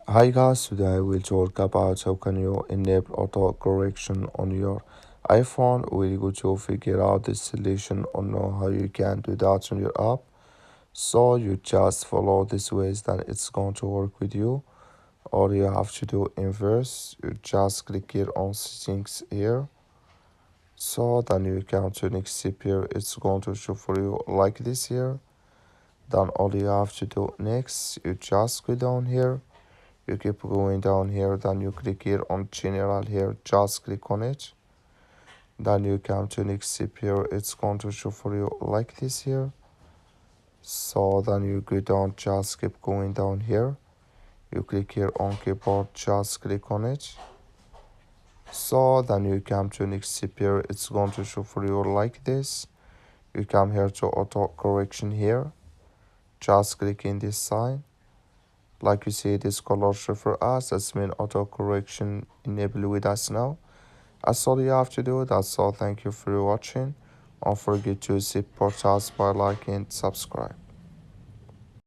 Hi guys, today I will talk about how can you enable auto correction on your iPhone. We're going to figure out this solution or know how you can do that on your app. So you just follow this ways, then it's going to work with you. All you have to do inverse, you just click here on settings here. So then you come to next step here, it's going to show for you like this here. Then all you have to do next, you just go down here. You keep going down here, then you click here on general here, just click on it. Then you come to next step here, it's going to show for you like this here. So then you go down, just keep going down here. You click here on keyboard, just click on it. So then you come to next step here, it's going to show for you like this. You come here to auto correction here, just click in this sign. Like you see, this color show for us, that's mean auto correction enabled with us now. That's all you have to do. That's all. Thank you for watching. Don't forget to support us by liking and subscribe.